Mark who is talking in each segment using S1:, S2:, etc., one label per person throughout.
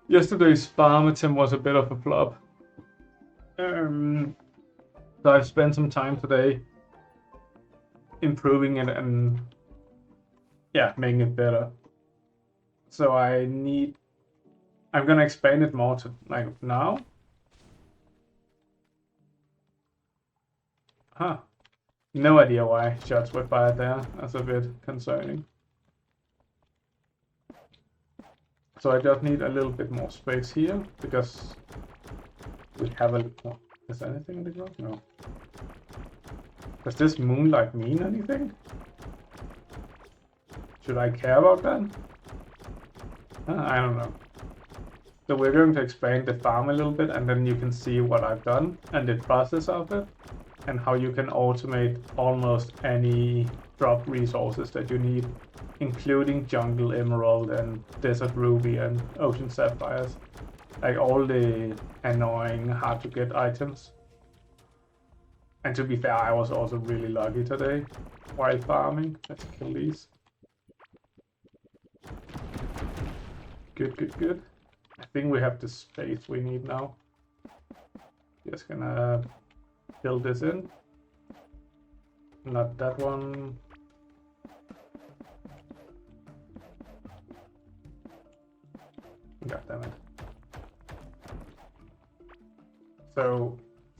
S1: Yesterday's farm attempt was a bit of a flop. So I've spent some time today improving it and making it better. So I'm gonna expand it more to like now. Huh. No idea why shots were fired there. That's a bit concerning. So I just need a little bit more space here because we have a. Oh, is there anything in the ground? No. Does this moonlight mean anything? Should I care about that? I don't know. So we're going to expand the farm a little bit, and then you can see what I've done and the process of it, and how you can automate almost any drop resources that you need, including jungle emerald and desert ruby and ocean sapphires, like all the annoying, hard to get items. And to be fair, I was also really lucky today while farming. Let's kill these. Good. I think we have the space we need now. Just gonna fill this in. Not that one. God damn it. So,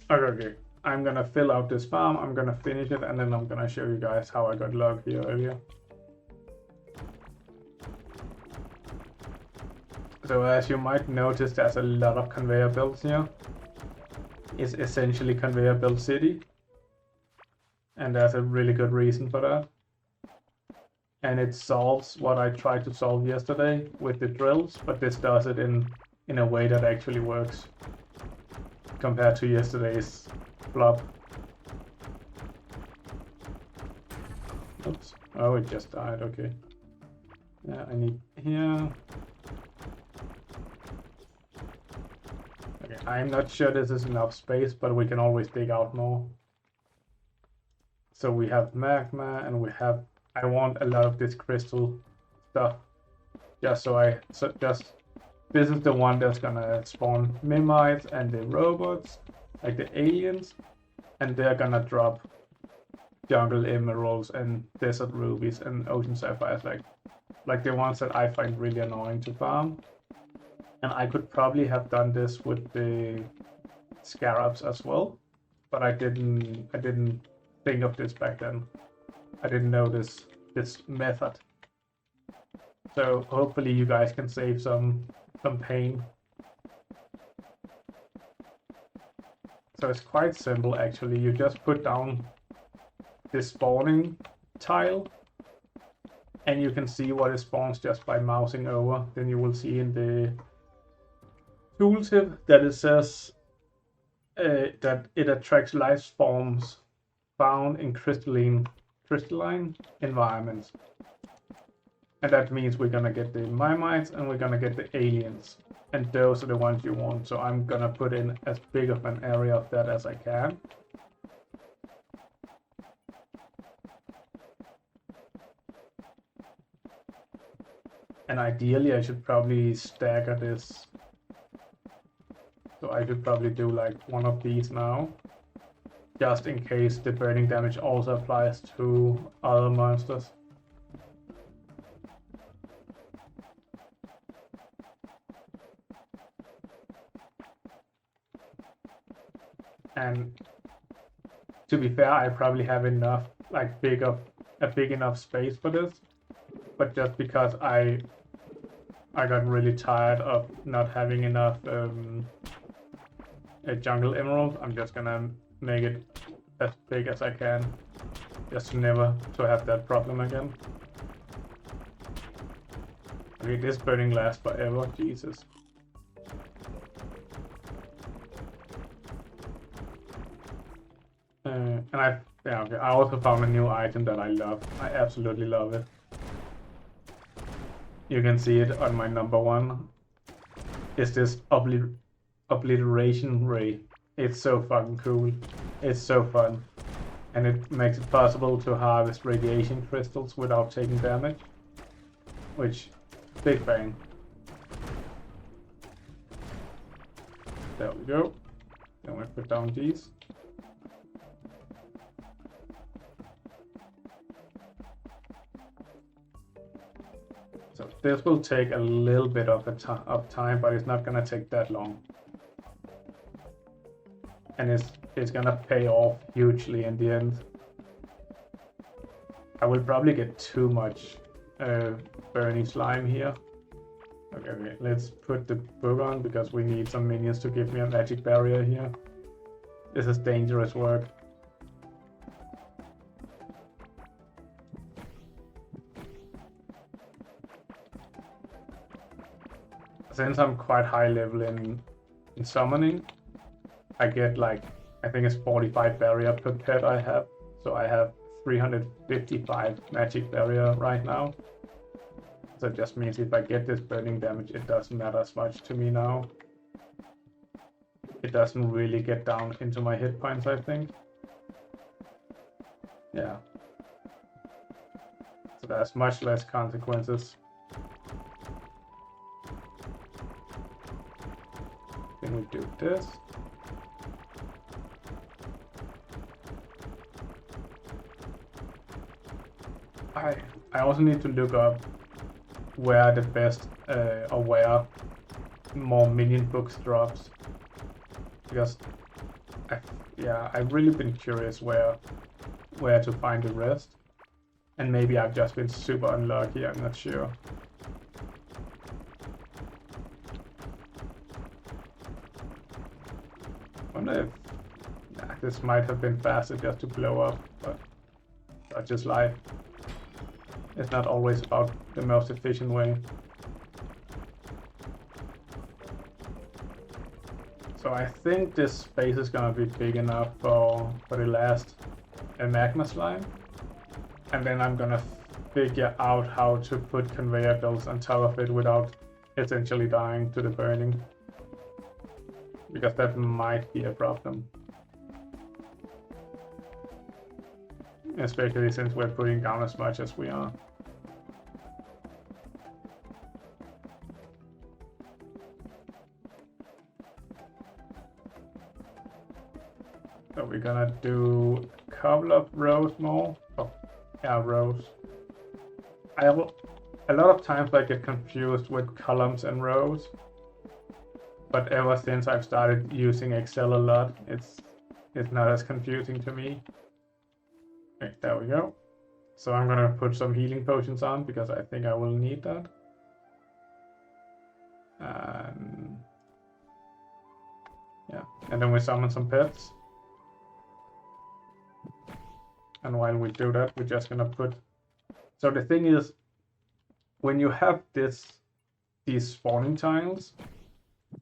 S1: okay. I'm gonna fill out this farm, I'm gonna finish it, and then I'm gonna show you guys how I got lucky here earlier. So as you might notice, there's a lot of conveyor belts here. It's essentially conveyor belt city. And there's a really good reason for that. And it solves what I tried to solve yesterday with the drills, but this does it in a way that actually works compared to yesterday's flop. Oops. Oh, it just died, okay. Yeah, I need here. Okay, I'm not sure this is enough space, but we can always dig out more. So we have magma, and I want a lot of this crystal stuff. This is the one that's gonna spawn Mimites and the robots, like the aliens, and they're gonna drop jungle emeralds and desert rubies and ocean sapphires, like the ones that I find really annoying to farm. And I could probably have done this with the scarabs as well, but I didn't think of this back then. I didn't know this method. So hopefully you guys can save some pain. So it's quite simple actually. You just put down this spawning tile, and you can see what it spawns just by mousing over. Then you will see in the tooltip that it says that it attracts life forms found in crystalline environments. And that means we're gonna get the Mimites and we're gonna get the aliens. And those are the ones you want. So I'm gonna put in as big of an area of that as I can. And ideally I should probably stagger this. So I should probably do like one of these now, just in case the burning damage also applies to other monsters. And to be fair, I probably have enough, like a big enough space for this, but just because I got really tired of not having enough a jungle emerald, I'm just gonna make it as big as I can, just never to have that problem again. Okay, this burning lasts forever, Jesus. And I also found a new item that I love. I absolutely love it. You can see it on my number one. It's this obliteration ray. It's so fucking cool. It's so fun. And it makes it possible to harvest radiation crystals without taking damage. Which, big bang. There we go. Then we put down these. So this will take a little bit of time, but it's not gonna take that long. And it's gonna pay off hugely in the end. I will probably get too much burning slime here. Okay, let's put the book on because we need some minions to give me a magic barrier here. This is dangerous work. Since I'm quite high level in summoning, I get like, I think it's 45 barrier per pet I have. So I have 355 magic barrier right now. So it just means if I get this burning damage, it doesn't matter as much to me now. It doesn't really get down into my hit points, I think. Yeah. So there's much less consequences. Then we do this. I also need to look up where the best or where more minion books drops, because I've really been curious where to find the rest, and maybe I've just been super unlucky, I'm not sure. I wonder if this might have been faster just to blow up, but that's just life. It's not always about the most efficient way. So I think this space is gonna be big enough for the last magma slime. And then I'm gonna figure out how to put conveyor belts on top of it without essentially dying to the burning. Because that might be a problem. Especially since we're putting down as much as we are. So we're gonna do a couple of rows more. Oh, yeah, rows. A lot of times I get confused with columns and rows. But ever since I've started using Excel a lot, it's not as confusing to me. Okay, there we go. So I'm gonna put some healing potions on because I think I will need that. Yeah, and then we summon some pets. And while we do that, we're just gonna put. So the thing is, when you have these spawning tiles,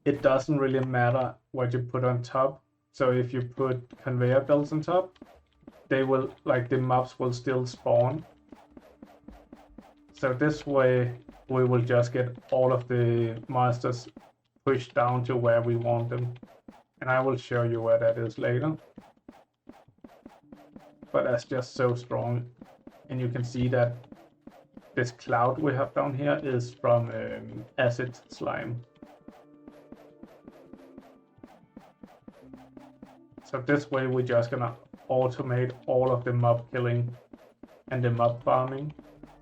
S1: it doesn't really matter what you put on top. So if you put conveyor belts on top, they will, like, the mobs will still spawn. So this way we will just get all of the monsters pushed down to where we want them. And I will show you where that is later. But that's just so strong. And you can see that this cloud we have down here is from acid slime. So this way we're just gonna automate all of the mob killing and the mob farming.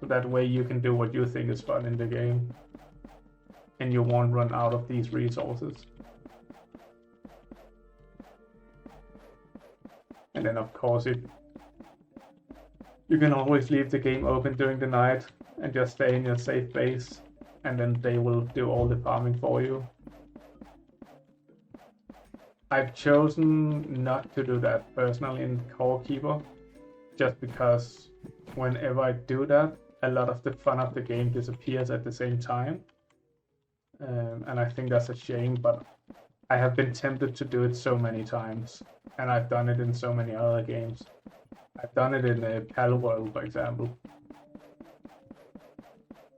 S1: So that way you can do what you think is fun in the game. And you won't run out of these resources. And then of course you can always leave the game open during the night and just stay in your safe base, and then they will do all the farming for you. I've chosen not to do that personally in Core Keeper, just because whenever I do that, a lot of the fun of the game disappears at the same time. And I think that's a shame, but I have been tempted to do it so many times, and I've done it in so many other games. I've done it in a Pal World, for example.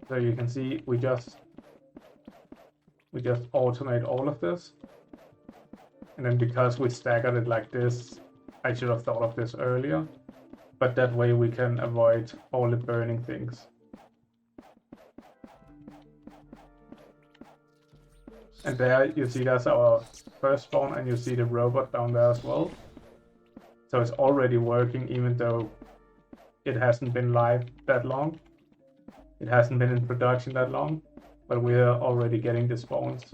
S1: So you can see we just automate all of this. And then because we staggered it like this, I should have thought of this earlier. But that way we can avoid all the burning things. And there you see that's our first spawn, and you see the robot down there as well. So it's already working even though it hasn't been live that long. It hasn't been in production that long, but we're already getting the spawns.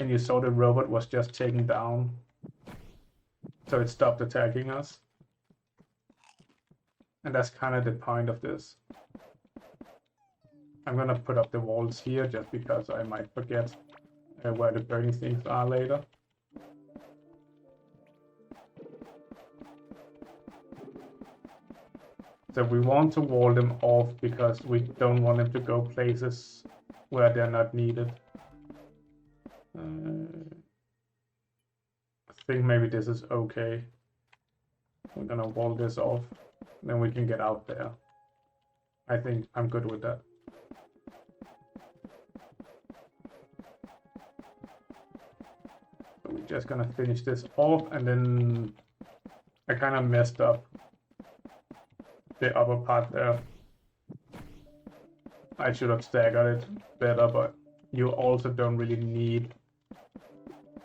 S1: And you saw the robot was just taken down, so it stopped attacking us. And that's kind of the point of this. I'm gonna put up the walls here just because I might forget where the burning things are later. So we want to wall them off because we don't want them to go places where they're not needed. I think maybe this is okay. We're gonna wall this off, then we can get out there. I think I'm good with that. So we're just gonna finish this off, and then I kind of messed up the upper part there. I should have staggered it better, but you also don't really need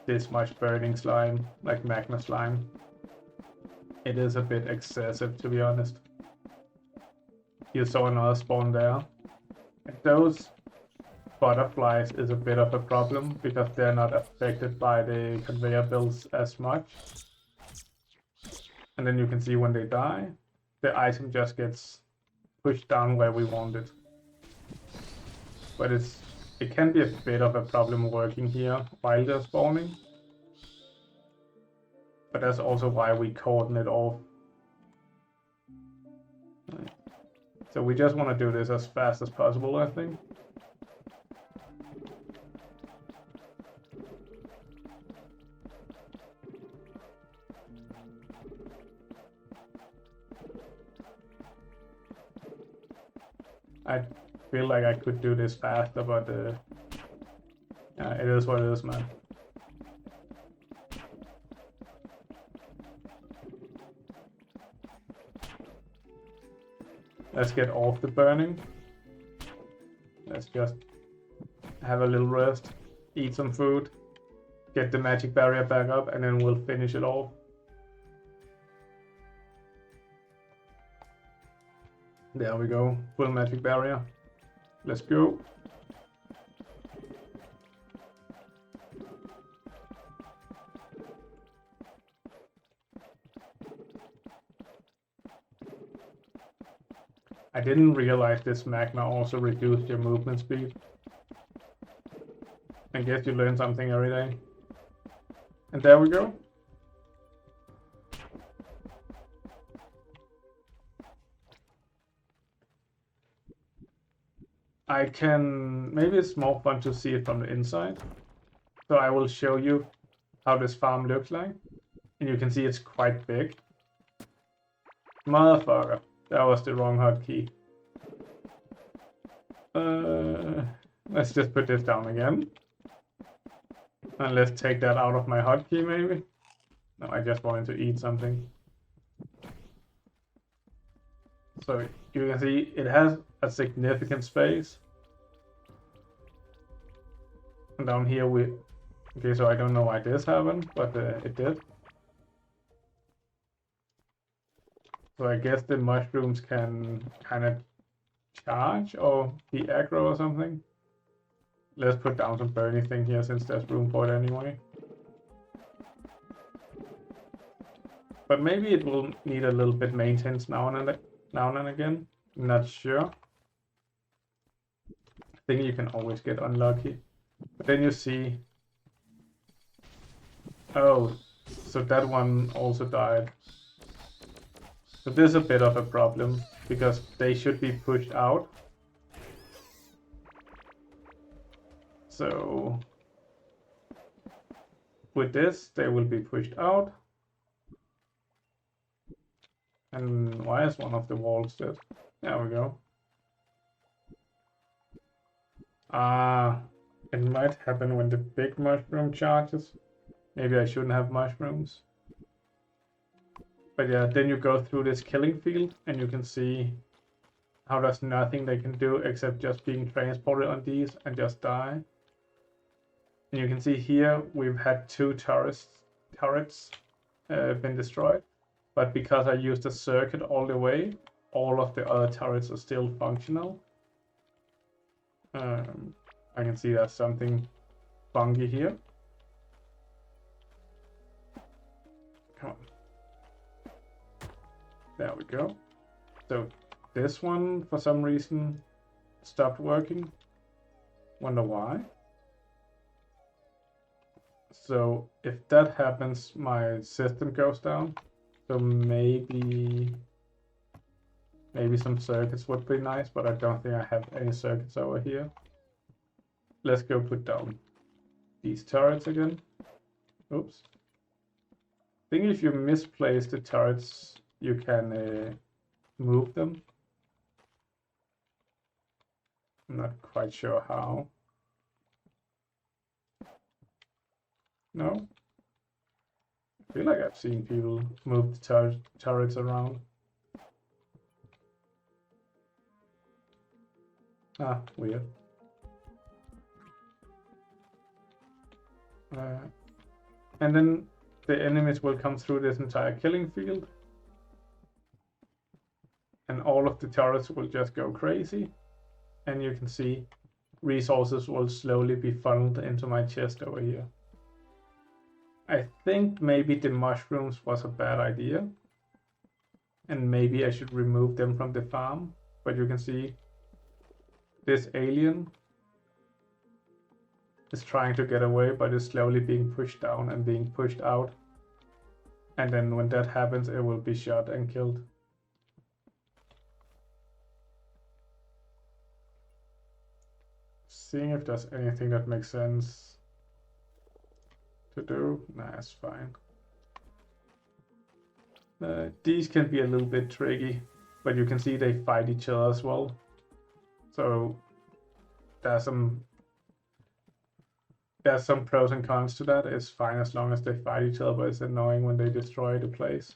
S1: this much burning slime, like magma slime. It is a bit excessive, to be honest. You saw another spawn there. And those butterflies is a bit of a problem because they're not affected by the conveyor belts as much. And then you can see when they die, the item just gets pushed down where we want it. But it can be a bit of a problem working here while they're spawning. But that's also why we cordon it off. So we just want to do this as fast as possible, I think. I feel like I could do this faster, but yeah, it is what it is, man. Let's get off the burning. Let's just have a little rest, eat some food, get the magic barrier back up, and then we'll finish it off. There we go, full magic barrier. Let's go. I didn't realize this magma also reduced your movement speed. I guess you learn something every day. And there we go. Maybe it's more fun to see it from the inside. So I will show you how this farm looks like. And you can see it's quite big. Motherfucker, that was the wrong hotkey. Let's just put this down again. And let's take that out of my hotkey maybe. No, I just wanted to eat something. So you can see it has a significant space. And down here okay, so I don't know why this happened, but it did. So I guess the mushrooms can kind of charge or be aggro or something. Let's put down some burning thing here since there's room for it anyway. But maybe it will need a little bit maintenance now and again. I'm not sure. I think you can always get unlucky. But then you see, oh, so that one also died. So this is a bit of a problem because they should be pushed out. So with this, they will be pushed out. And why is one of the walls dead? There we go. It might happen when the big mushroom charges. Maybe I shouldn't have mushrooms. But yeah, then you go through this killing field and you can see how there's nothing they can do except just being transported on these and just die. And you can see here we've had 2 turrets been destroyed, but because I used the circuit all the way, all of the other turrets are still functional. I can see there's something funky here. Come on. There we go. So this one, for some reason, stopped working. Wonder why. So if that happens, my system goes down. So maybe some circuits would be nice, but I don't think I have any circuits over here. Let's go put down these turrets again. Oops. I think if you misplace the turrets, you can move them. I'm not quite sure how. No? I feel like I've seen people move the turrets around. Ah, weird. And then the enemies will come through this entire killing field. And all of the turrets will just go crazy. And you can see resources will slowly be funneled into my chest over here. I think maybe the mushrooms was a bad idea. And maybe I should remove them from the farm. But you can see this alien is trying to get away, but is slowly being pushed down and being pushed out. And then when that happens, it will be shot and killed. Seeing if there's anything that makes sense to do. Nah, it's fine. These can be a little bit tricky, but you can see they fight each other as well. So there's some pros and cons to that. It's fine as long as they fight each other, but it's annoying when they destroy the place.